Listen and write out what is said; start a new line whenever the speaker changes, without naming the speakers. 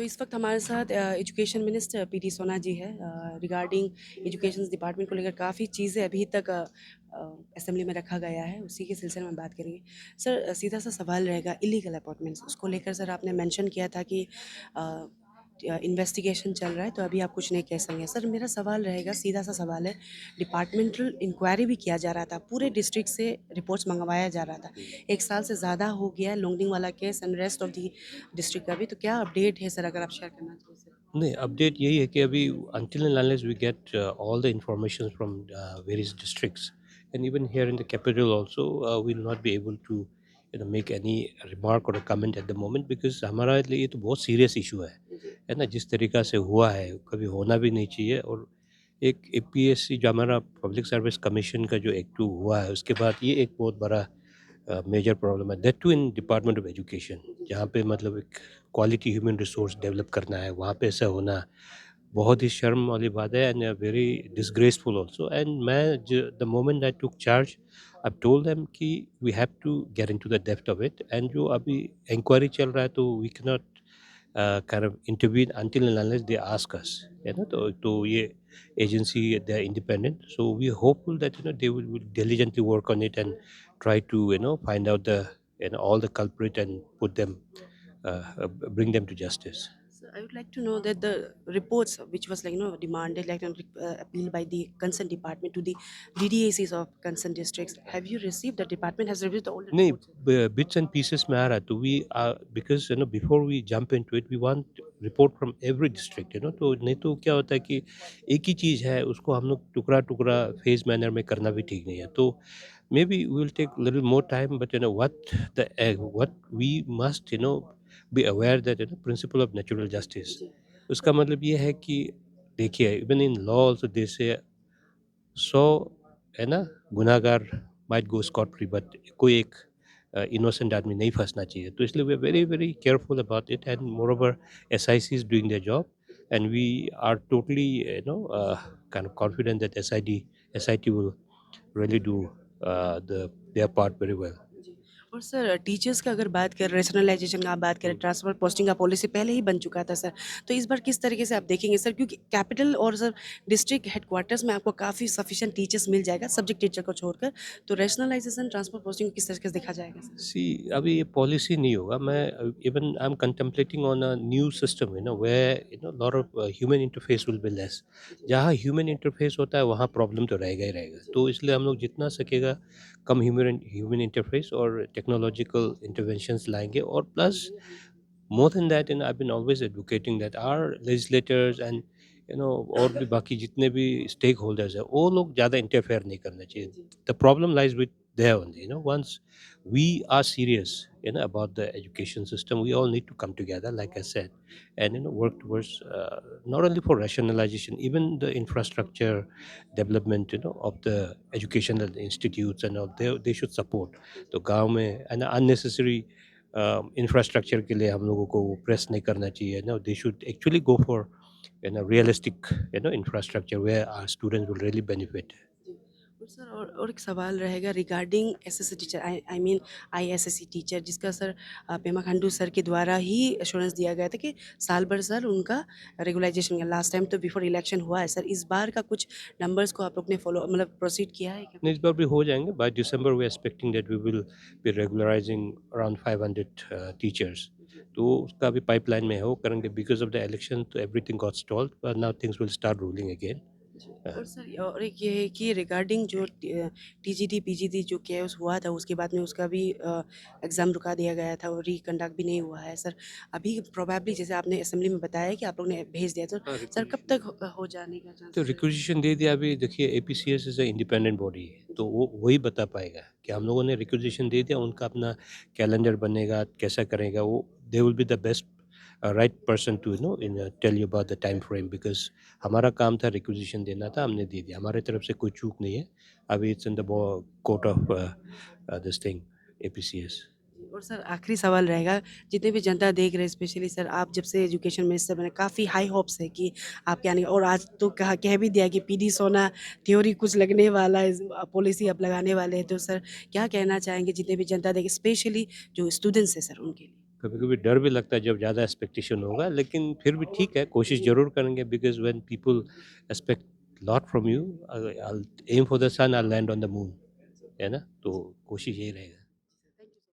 इस वक्त हमारे साथ एजुकेशन मिनिस्टर पीटी सोना जी है। रिगार्डिंग एजुकेशन डिपार्टमेंट को लेकर काफ़ी चीज़ें अभी तक असेंबली में रखा गया है, उसी के सिलसिले में बात करेंगे। सर, सीधा सा सवाल रहेगा इलीगल अपॉइंटमेंट्स, उसको लेकर सर आपने मेंशन किया था कि इन्वेस्टिगेशन चल रहा है, तो अभी आप कुछ नहीं कह सकेंगे। सर, मेरा सवाल रहेगा, सीधा सा सवाल है, डिपार्टमेंटल इंक्वायरी भी किया जा रहा था, पूरे डिस्ट्रिक्ट से रिपोर्ट्स मंगवाया जा रहा था। 1 साल से ज़्यादा हो गया है लोंगडिंग वाला case and rest of the district का भी। तो क्या अपडेट है सर, अगर आप शेयर करना चाहें सर?
नहीं, अपडेट यही है कि अभी until and unless we get all the information from various districts and even here in the capital also, we will not be able to make any remark or a comment at the moment because हमारा लिए ये तो बहुत serious issue
जी।
है ना? जिस तरीक़ा से हुआ है कभी होना भी नहीं चाहिए। और एक एपीएससी जो हमारा पब्लिक सर्विस कमीशन का जो एक्ट हुआ है उसके बाद ये एक बहुत बड़ा मेजर प्रॉब्लम है, that too in department of education,
जी,
जहाँ पे मतलब एक क्वालिटी ह्यूमन रिसोर्स डेवलप करना है, वहाँ पे ऐसा होना बहुत ही शर्म वाली बात है and very disgraceful also. And मैं the moment I took charge I told them कि we have to get into the depth of it. And जो अभी इंक्वायरी चल रहा है तो we can not kind of intervene until and unless they ask us, है ना? तो ये agency, they are independent, so we are hopeful that they will diligently work on it and try to find out the all the culprit and put them bring them to justice.
so I would like to know that the reports which was demanded, appealed by the concerned department to the DDACs of concerned districts, have you received, the department has received all the
नहीं,
reports?
Bits and pieces में आ रहा है तो we because before we jump into it we want report from every district, तो नहीं तो क्या होता है कि एक ही चीज़ है उसको हम लोग टुकड़ा टुकड़ा फेज मैनर में करना भी ठीक नहीं है। तो may be we will take little more time but what we must be aware that principle of natural justice.
जी।
उसका मतलब ये है कि देखिए even in law also they say 100 है ना गुनाहगार might go scot free but कोई एक इनोसेंट आदमी नहीं फंसना चाहिए। तो इसलिए we are very very careful about it and moreover SIC is doing their job and we are totally kind of confident that SIT will really do their part very well.
जी। और sir, teachers का अगर बात करें, rationalisation का आप बात करें, transfer posting का पॉलिसी पहले ही बन चुका था सर। तो इस बार किस तरीके से आप देखेंगे सर? क्योंकि कैपिटल और सर डिस्ट्रिक्ट हेडक्वार्टर्स में आपको काफ़ी सफिशिएंट टीचर्स मिल जाएगा, सब्जेक्ट टीचर को छोड़कर। तो रैशनलाइजेशन, ट्रांसफ़र पोस्टिंग को किस तरीके से देखा जाएगा सर?
सी अभी ये पॉलिसी नहीं होगा। मैं even I am contemplating on a new system where lot of human interface will be less.
जी,
जहाँ ह्यूमन इंटरफेस होता है वहाँ प्रॉब्लम तो रहेगा ही रहेगा।
जी,
तो इसलिए हम लोग जितना सकेगा कम ह्यूमन इंटरफेस और टेक्नोलॉजिकल इंटरवेंशंस लाएंगे। और plus more than that I been always advocating that our legislators and और भी बाकी जितने भी स्टेक होल्डर्स हैं वो लोग ज़्यादा इंटरफेयर नहीं करना चाहिए।
जी।
The problem lies with there only. Once we are serious about the education system, we all need to come together like I said and work towards not only for rationalization, even the infrastructure development of the educational institutes and all, they should support. तो गांव में unnecessary infrastructure के लिए हम लोगों को press नहीं करना चाहिए ना। They should actually go for realistic infrastructure where our students will really benefit.
जी। और सर, और एक सवाल रहेगा regarding SSC teacher, I mean ISSC teacher, जिसका सर पेमा खांडू सर के द्वारा ही एश्योरेंस दिया गया था कि साल भर सर उनका रेगुलाइजेशन का लास्ट टाइम तो बिफोर इलेक्शन हुआ है सर। इस बार का कुछ नंबर्स को आप लोग ने फॉलो प्रोसीड किया है क्या
नहीं,
कुछ?
इस बार भी हो जाएँगे। By December we are expecting that we will be regularizing around 500 teachers.
जी,
तो उसका भी पाइपलाइन में है, वो करेंगे। बिकॉज़ ऑफ द इलेक्शन तो everything got stalled but now things will start rolling again.
जी।
अ,
और सर, और एक ये है कि रिगार्डिंग जो टीजीटी पीजीटी जो केस हुआ था, उसके बाद में उसका भी एग्ज़ाम रुका दिया गया था और रिकंडक्ट भी नहीं हुआ है सर। अभी प्रोबेबली जैसे आपने असेंबली में बताया कि आप लोग ने भेज दिया, तो
हाँ,
सर कब
रिक्वेजिशन
तक हो जाने का
तो
चांसेस है?
रिक्वेजिशन दे दिया। अभी देखिए एपीसीएस इज़ अ इंडिपेंडेंट बॉडी है, तो वो वही बता पाएगा कि हम लोगों ने रिक्वेजिशन दे दिया, उनका अपना कैलेंडर बनेगा, कैसा करेगा वो। They will be the best right person to tell you about the time frame because हमारा काम था रिक्वेजिशन देना था, हमने दे दिया। हमारे तरफ से कोई चूक नहीं है। अभी it's in the court of this thing APCS.
और सर, आखिरी सवाल रहेगा, जितने भी जनता देख रहे हैं, स्पेशली सर आप जब से एजुकेशन मिनिस्टर बने, काफ़ी हाई होप्स है कि आपके आने, और आज तो कह भी दिया कि पीडी सोना थ्योरी कुछ लगने वाला है, पॉलिसी आप लगाने वाले हैं। तो सर क्या कहना चाहेंगे जितने भी जनता देखे, स्पेशली जो स्टूडेंट्स हैं सर उनके लिए?
कभी-कभी डर भी लगता है जब ज़्यादा एक्सपेक्टेशन होगा, लेकिन फिर भी ठीक है, कोशिश ज़रूर करेंगे because when people expect lot from you, I will aim for the sun, I will land on the moon, है ना? तो कोशिश यही रहेगा।